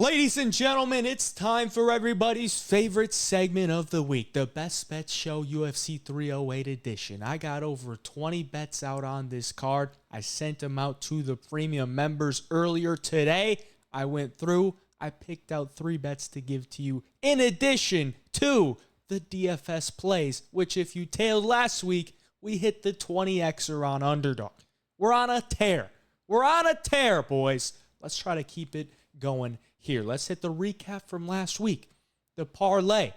Ladies and gentlemen, it's time for everybody's favorite segment of the week, the Best Bet Show UFC 308 edition. I got over 20 bets out on this card. I sent them out to the premium members earlier today. I went through, I picked out 3 bets to give to you in addition to the DFS plays, which if you tailed last week, we hit the 20Xer on Underdog. We're on a tear. We're on a tear, boys. Let's try to keep it going here. Let's hit the recap from last week. The parlay.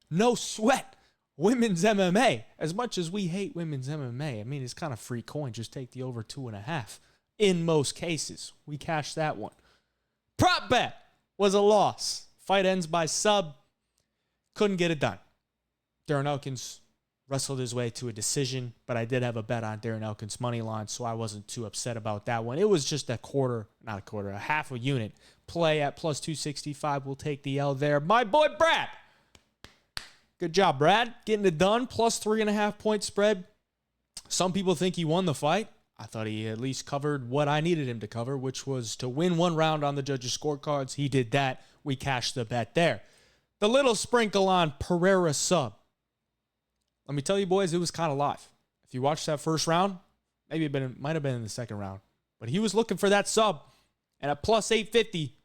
No sweat. Women's MMA. As much as we hate women's MMA, I mean, it's kind of free coin. Just take the over 2.5. In most cases, we cashed that one. Prop bet was a loss. Fight ends by sub. Couldn't get it done. Darren Elkins wrestled his way to a decision, but I did have a bet on Darren Elkins' money line, so I wasn't too upset about that one. It was just a half a unit play at plus 265. We'll take the L there. My boy Brad. Good job, Brad. Getting it done. Plus 3.5 point spread. Some people think he won the fight. I thought he at least covered what I needed him to cover, which was to win one round on the judges' scorecards. He did that. We cashed the bet there. The little sprinkle on Pereira sub. Let me tell you, boys, it was kind of live. If you watched that first round, maybe it might have been in the second round, but he was looking for that sub. And at plus 850,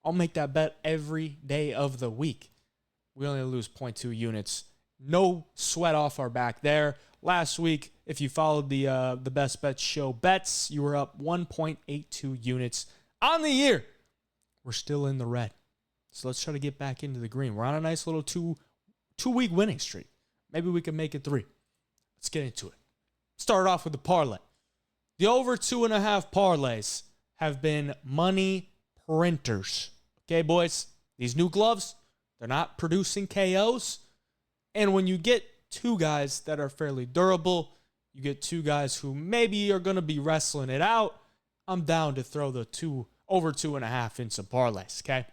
I'll make that bet every day of the week. We only lose 0.2 units. No sweat off our back there. Last week, if you followed the Best Bet Show bets, you were up 1.82 units on the year. We're still in the red. So let's try to get back into the green. We're on a nice little two-week winning streak. Maybe we can make it 3. Let's get into it. Start off with the parlay. The over 2.5 parlays have been money printers. Okay, boys? These new gloves, they're not producing KOs. And when you get 2 guys that are fairly durable, you get 2 guys who maybe are going to be wrestling it out, I'm down to throw the over 2.5 in some parlays, okay?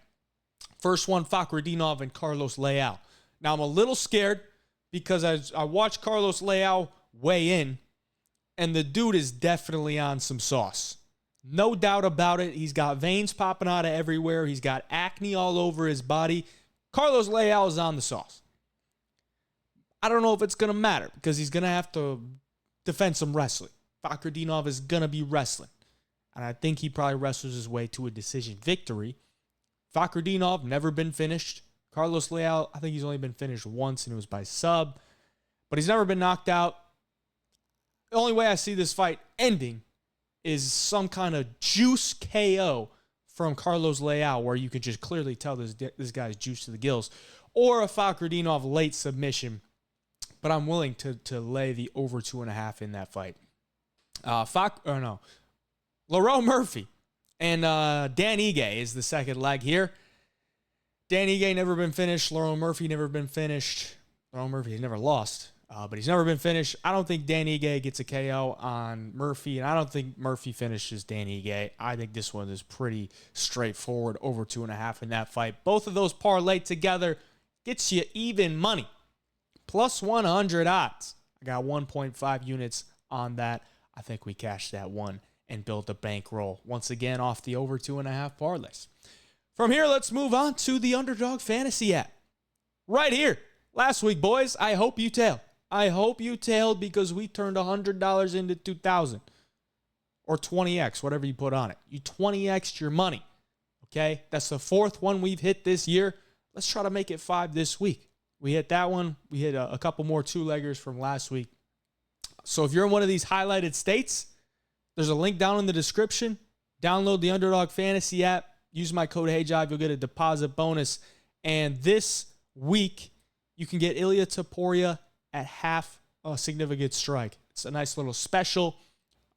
First one, Fakhretdinov and Carlos Leal. Now, I'm a little scared because I watched Carlos Leal weigh in, and the dude is definitely on some sauce. No doubt about it. He's got veins popping out of everywhere. He's got acne all over his body. Carlos Leal is on the sauce. I don't know if it's going to matter because he's going to have to defend some wrestling. Fakhretdinov is going to be wrestling, and I think he probably wrestles his way to a decision victory. Fakhretdinov, never been finished. Carlos Leal, I think he's only been finished once, and it was by sub. But he's never been knocked out. The only way I see this fight ending is some kind of juice KO from Carlos Leal, where you could just clearly tell this guy's juice to the gills, or a Fakhretdinov late submission. But I'm willing to lay the over 2.5 in that fight. Lerone Murphy and Dan Ige is the second leg here. Dan Ige never been finished. Lerone Murphy never been finished. Lerone Murphy has never lost, but he's never been finished. I don't think Dan Ige gets a KO on Murphy, and I don't think Murphy finishes Dan Ige. I think this one is pretty straightforward, over 2.5 in that fight. Both of those parlay together gets you even money. Plus 100 odds. I got 1.5 units on that. I think we cashed that one and built a bankroll once again off the over 2.5 parlays. From here, let's move on to the Underdog Fantasy app. Right here. Last week, boys, I hope you tailed. I hope you tailed because we turned $100 into $2,000 or 20x, whatever you put on it. You 20x'd your money, okay? That's the 4th one we've hit this year. Let's try to make it 5 this week. We hit that one. We hit a couple more 2-leggers from last week. So if you're in one of these highlighted states, there's a link down in the description. Download the Underdog Fantasy app. Use my code HeyJive. You'll get a deposit bonus. And this week, you can get Ilya Topuria at half a significant strike. It's a nice little special.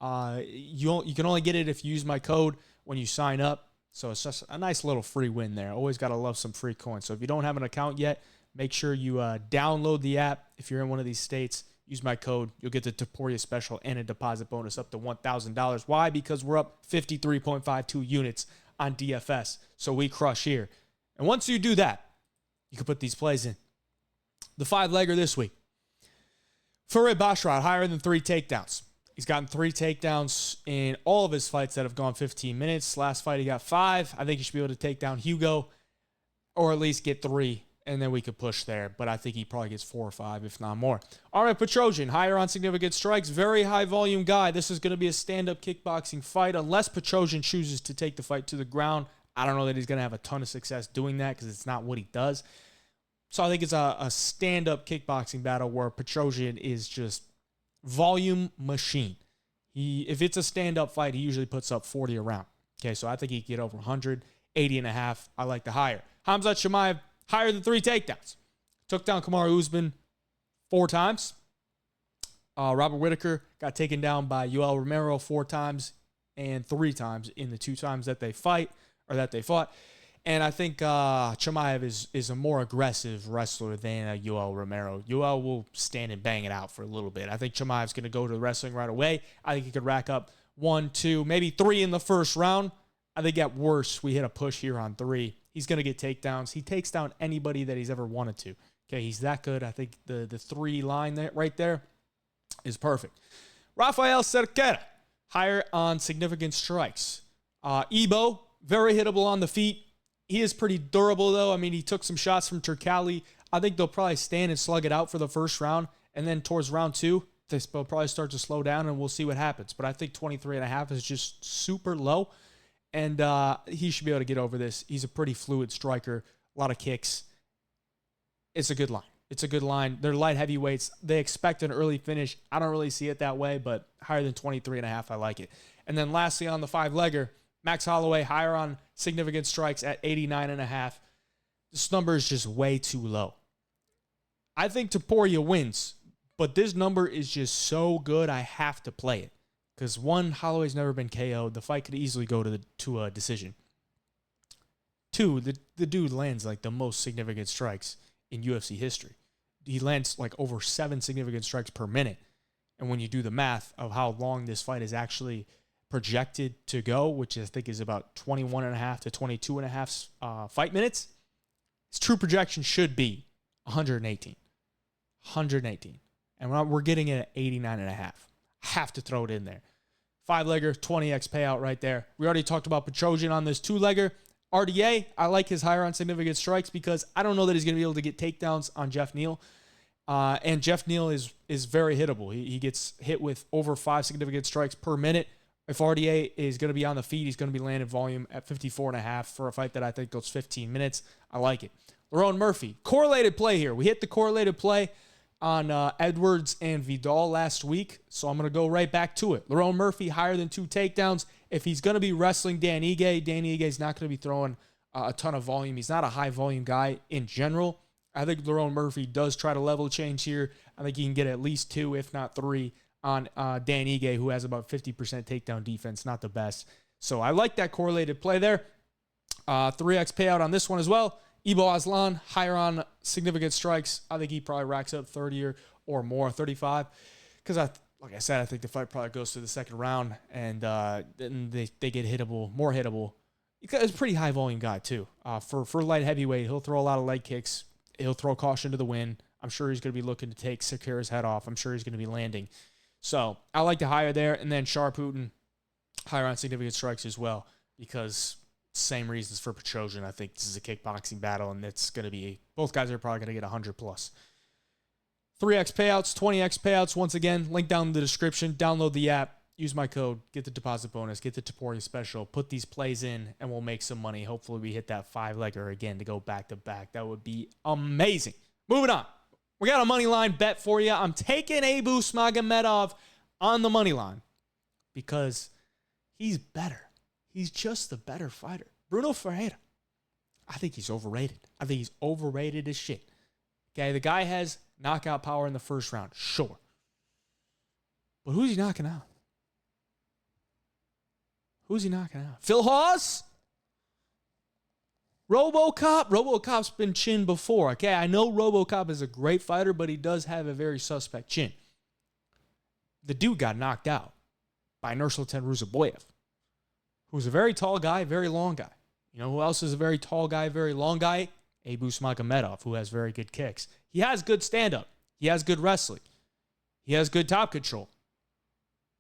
You can only get it if you use my code when you sign up. So it's just a nice little free win there. Always got to love some free coins. So if you don't have an account yet, make sure you download the app. If you're in one of these states, use my code. You'll get the Topuria special and a deposit bonus up to $1,000. Why? Because we're up 53.52 units on DFS. So we crush here. And once you do that, you can put these plays in. The 5-legger this week. Farid Basharat, higher than 3 takedowns. He's gotten 3 takedowns in all of his fights that have gone 15 minutes. Last fight, he got 5. I think he should be able to take down Hugo, or at least get 3, and then we could push there. But I think he probably gets 4 or 5, if not more. All right, Petrosian, higher on significant strikes. Very high volume guy. This is going to be a stand-up kickboxing fight. Unless Petrosian chooses to take the fight to the ground, I don't know that he's going to have a ton of success doing that because it's not what he does. So I think it's a stand-up kickboxing battle where Petrosian is just volume machine. If it's a stand-up fight, he usually puts up 40 a round. Okay, so I think he can get over 100, 80.5. I like the higher. Khamzat Chimaev, higher than 3 takedowns. Took down Kamaru Usman 4 times. Robert Whittaker got taken down by Yoel Romero 4 times and 3 times in the 2 times that they fought. And I think Chimaev is a more aggressive wrestler than Yoel Romero. Yoel will stand and bang it out for a little bit. I think Chimaev's going to go to the wrestling right away. I think he could rack up 1, 2, maybe 3 in the first round. I think at worst, we hit a push here on 3. He's going to get takedowns. He takes down anybody that he's ever wanted to. Okay, he's that good. I think the 3 line there, right there is perfect. Rafael Cerquera, higher on significant strikes. Ebo, very hittable on the feet. He is pretty durable, though. I mean, he took some shots from Turkali. I think they'll probably stand and slug it out for the first round. And then towards round 2, they'll probably start to slow down, and we'll see what happens. But I think 23.5 is just super low. And he should be able to get over this. He's a pretty fluid striker. A lot of kicks. It's a good line. It's a good line. They're light heavyweights. They expect an early finish. I don't really see it that way, but higher than 23.5, I like it. And then lastly, on the 5-legger, Max Holloway, higher on significant strikes at 89.5. This number is just way too low. I think Topuria wins, but this number is just so good, I have to play it. Because 1, Holloway's never been KO'd. The fight could easily go to a decision. 2, the dude lands like the most significant strikes in UFC history. He lands like over 7 significant strikes per minute. And when you do the math of how long this fight is actually projected to go, which I think is about 21.5 to 22.5 fight minutes, his true projection should be 118. 118. And we're getting it at 89.5. Have to throw it in there. 5-legger, 20x payout right there. We already talked about Petrosian on this 2-legger. RDA, I like his higher on significant strikes because I don't know that he's going to be able to get takedowns on Jeff Neal. And Jeff Neal is very hittable. He gets hit with over 5 significant strikes per minute. If RDA is going to be on the feet, he's going to be landing volume at 54.5 for a fight that I think goes 15 minutes. I like it. Lerone Murphy, correlated play here. We hit the correlated play on Edwards and Vidal last week, so I'm going to go right back to it. Lerone Murphy, higher than 2 takedowns. If he's going to be wrestling Dan Ige is not going to be throwing a ton of volume. He's not a high-volume guy in general. I think Lerone Murphy does try to level change here. I think he can get at least 2, if not 3, on Dan Ige, who has about 50% takedown defense. Not the best. So I like that correlated play there. 3x payout on this one as well. Ibo Aslan, higher on significant strikes. I think he probably racks up 30 or more, 35. Because, like I said, I think the fight probably goes to the second round, and then they get hittable, more hittable. He's a pretty high-volume guy, too. For light heavyweight, he'll throw a lot of leg kicks. He'll throw caution to the wind. I'm sure he's going to be looking to take Sakura's head off. I'm sure he's going to be landing. So I like the higher there. And then Sharputen, higher on significant strikes as well, because same reasons for Petrosian. I think this is a kickboxing battle, and it's going to be, both guys are probably going to get 100 plus. 3x payouts, 20x payouts. Once again, link down in the description. Download the app. Use my code. Get the deposit bonus. Get the Topuria special. Put these plays in, and we'll make some money. Hopefully, we hit that 5-legger again to go back to back. That would be amazing. Moving on. We got a money line bet for you. I'm taking Abus Magomedov on the money line because he's better. He's just the better fighter. Bruno Ferreira, I think he's overrated. I think he's overrated as shit. Okay, the guy has knockout power in the first round, sure. But who's he knocking out? Who's he knocking out? Phil Hawes? RoboCop? RoboCop's been chinned before. Okay, I know RoboCop is a great fighter, but he does have a very suspect chin. The dude got knocked out by Nursultan Ruzaboyev, who's a very tall guy, very long guy. You know who else is a very tall guy, very long guy? Abus Magomedov, who has very good kicks. He has good stand-up. He has good wrestling. He has good top control.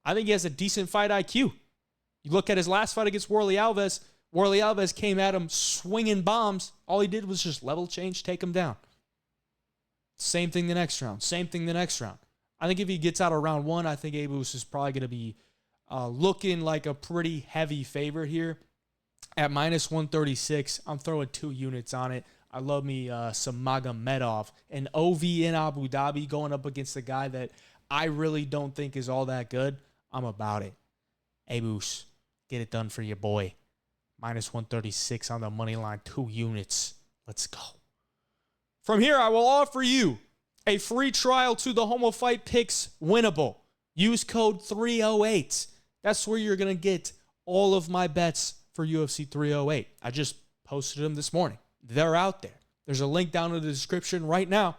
I think he has a decent fight IQ. You look at his last fight against Warlley Alves. Warlley Alves came at him swinging bombs. All he did was just level change, take him down. Same thing the next round. Same thing the next round. I think if he gets out of round one, I think Abus is probably going to be looking like a pretty heavy favorite here. At minus 136, I'm throwing 2 units on it. I love me some Magomedov. An OV in Abu Dhabi going up against a guy that I really don't think is all that good. I'm about it. Abus, get it done for your boy. Minus 136 on the money line, 2 units. Let's go. From here, I will offer you a free trial to the Homo Fight Picks winnable. Use code 308. That's where you're going to get all of my bets for UFC 308. I just posted them this morning. They're out there. There's a link down in the description right now.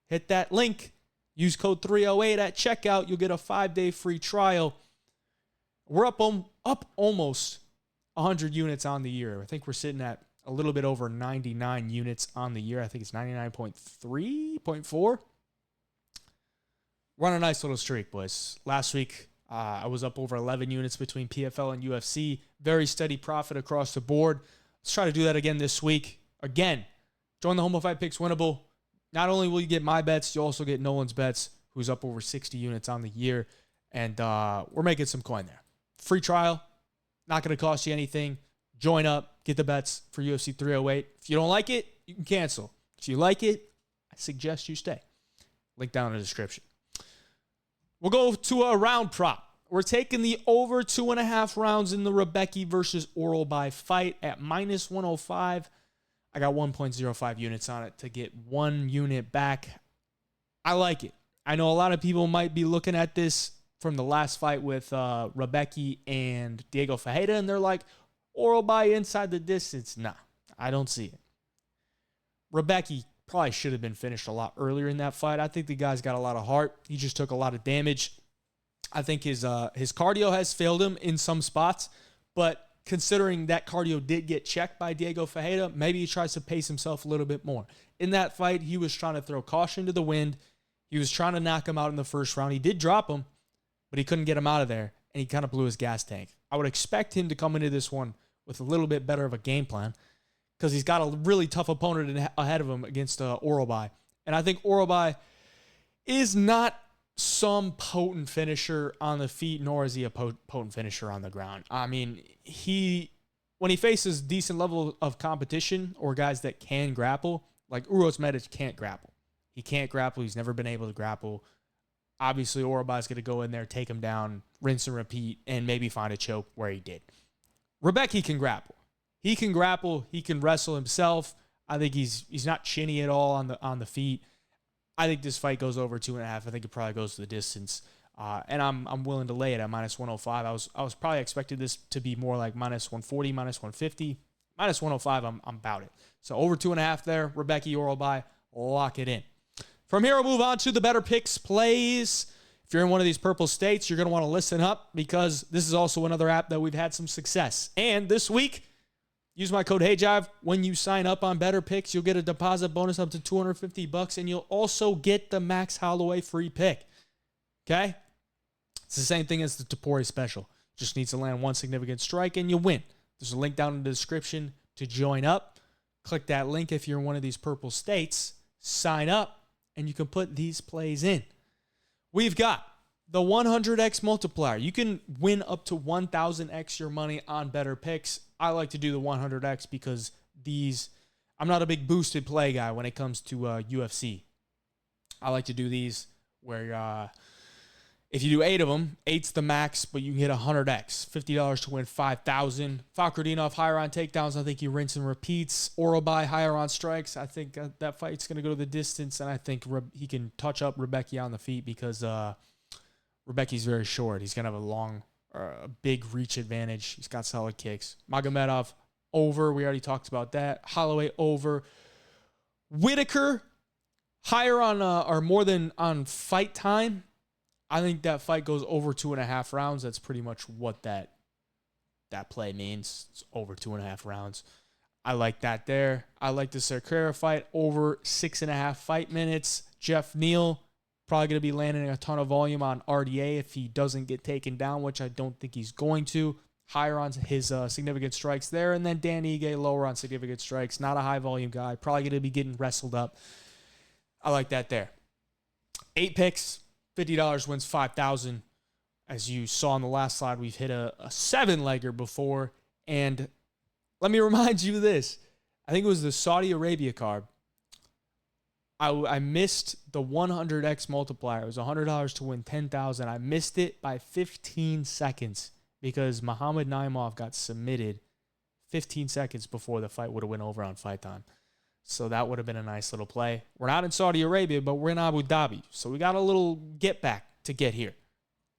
Hit that link. Use code 308 at checkout. You'll get a 5-day free trial. We're up almost 100 units on the year. I think we're sitting at a little bit over 99 units on the year. I think it's 99.3.4. We're on a nice little streak, boys. Last week, I was up over 11 units between PFL and UFC. Very steady profit across the board. Let's try to do that again this week. Again, join the Homo Fight Picks winnable. Not only will you get my bets, you'll also get Nolan's bets, who's up over 60 units on the year. And we're making some coin there. Free trial. Not going to cost you anything. Join up. Get the bets for UFC 308. If you don't like it, you can cancel. If you like it, I suggest you stay. Link down in the description. We'll go to a round prop. We're taking the over 2.5 rounds in the Rebecki versus Orolbai fight at minus 105. I got 1.05 units on it to get 1 unit back. I like it. I know a lot of people might be looking at this from the last fight with Rebecki and Diego Ferreira, and they're like, Orolbai inside the distance. Nah, I don't see it. Rebecki probably should have been finished a lot earlier in that fight. I think the guy's got a lot of heart. He just took a lot of damage. I think his cardio has failed him in some spots, but considering that cardio did get checked by Diego Ferreira, maybe he tries to pace himself a little bit more. In that fight, he was trying to throw caution to the wind. He was trying to knock him out in the first round. He did drop him, but he couldn't get him out of there, and he kind of blew his gas tank. I would expect him to come into this one with a little bit better of a game plan because he's got a really tough opponent ahead of him against Orolbai. And I think Orolbai is not some potent finisher on the feet, nor is he a potent finisher on the ground. I mean, when he faces decent level of competition or guys that can grapple, like Uros Medic can't grapple. He can't grapple. He's never been able to grapple. Obviously, Orolbai's going to go in there, take him down, rinse and repeat, and maybe find a choke where he did. Rebecki can grapple. He can grapple. He can wrestle himself. I think he's not chinny at all on the feet. I think this fight goes over 2.5. I think it probably goes to the distance. And I'm willing to lay it at minus 105. I was probably expecting this to be more like minus 140, minus 150. Minus 105, I'm about it. So over 2.5 there. Rebecki, Orolbai, lock it in. From here, we'll move on to the Betr Picks plays. If you're in one of these purple states, you're going to want to listen up because this is also another app that we've had some success. And this week, use my code HeyJive. When you sign up on Betr Picks, you'll get a deposit bonus up to $250, and you'll also get the Max Holloway free pick. Okay? It's the same thing as the Topuria special. Just needs to land one significant strike, and you win. There's a link down in the description to join up. Click that link if you're in one of these purple states. Sign up, and you can put these plays in. We've got the 100x multiplier. You can win up to 1,000x your money on Betr Picks. I like to do the 100x because I'm not a big boosted play guy when it comes to UFC. I like to do these where if you do 8 of them, 8's the max, but you can hit 100x. $50 to win 5,000. Fakhretdinov higher on takedowns. I think he rinse and repeats. Orolbai higher on strikes. I think that fight's going to go to the distance, and I think he can touch up Rebecki on the feet because Rebecki's very short. He's going to have a big reach advantage. He's got solid kicks. Magomedov over. We already talked about that. Holloway over. Whitaker higher on or more than on fight time. I think that fight goes over 2.5 rounds. That's pretty much what that play means. It's over 2.5 rounds. I like that there. I like the Cerquera fight over 6.5 fight minutes. Jeff Neal Probably going to be landing a ton of volume on RDA if he doesn't get taken down, which I don't think he's going to. Higher on his significant strikes there. And then Dan Ige lower on significant strikes. Not a high volume guy. Probably going to be getting wrestled up. I like that there. 8 picks, $50 wins $5,000. As you saw on the last slide, we've hit a 7-legger before. And let me remind you of this. I think it was the Saudi Arabia card. I missed the 100x multiplier. It was $100 to win $10,000. I missed it by 15 seconds because Muhammad Naimov got submitted 15 seconds before the fight would have went over on Fight Time. So that would have been a nice little play. We're not in Saudi Arabia, but we're in Abu Dhabi. So we got a little get back to get here.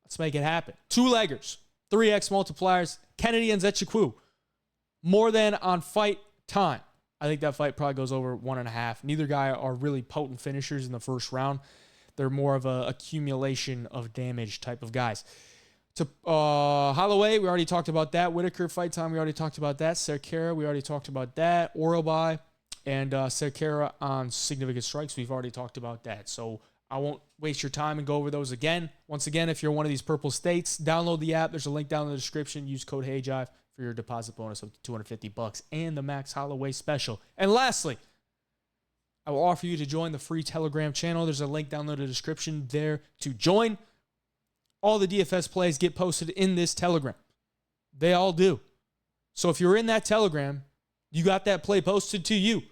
Let's make it happen. 2-leggers, 3x multipliers, Kennedy and Nzechukwu. More than on Fight Time. I think that fight probably goes over 1.5. Neither guy are really potent finishers in the first round. They're more of a accumulation of damage type of guys. To Holloway, we already talked about that. Whitaker, Fight Time, we already talked about that. Cerqueira, we already talked about that. Orobai and Cerqueira on significant strikes, we've already talked about that. So I won't waste your time and go over those again. Once again, if you're one of these purple states, download the app. There's a link down in the description. Use code HeyJive for your deposit bonus of $250 and the Max Holloway special. And lastly, I will offer you to join the free Telegram channel. There's a link down in the description there to join. All the DFS plays get posted in this Telegram. They all do. So if you're in that Telegram, you got that play posted to you.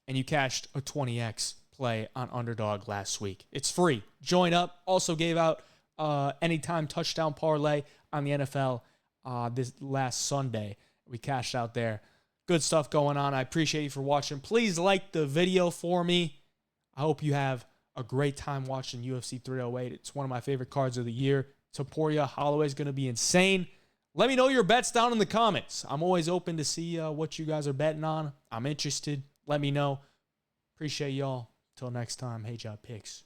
And you cashed a 20x play on Underdog last week. It's free. Join up. Also gave out anytime touchdown parlay on the NFL this last Sunday. We cashed out there. Good stuff going on. I appreciate you for watching. Please like the video for me. I hope you have a great time watching UFC 308. It's one of my favorite cards of the year. Topuria, Holloway is going to be insane. Let me know your bets down in the comments. I'm always open to see what you guys are betting on. I'm interested. Let me know. Appreciate y'all. Till next time, Hey Job Picks.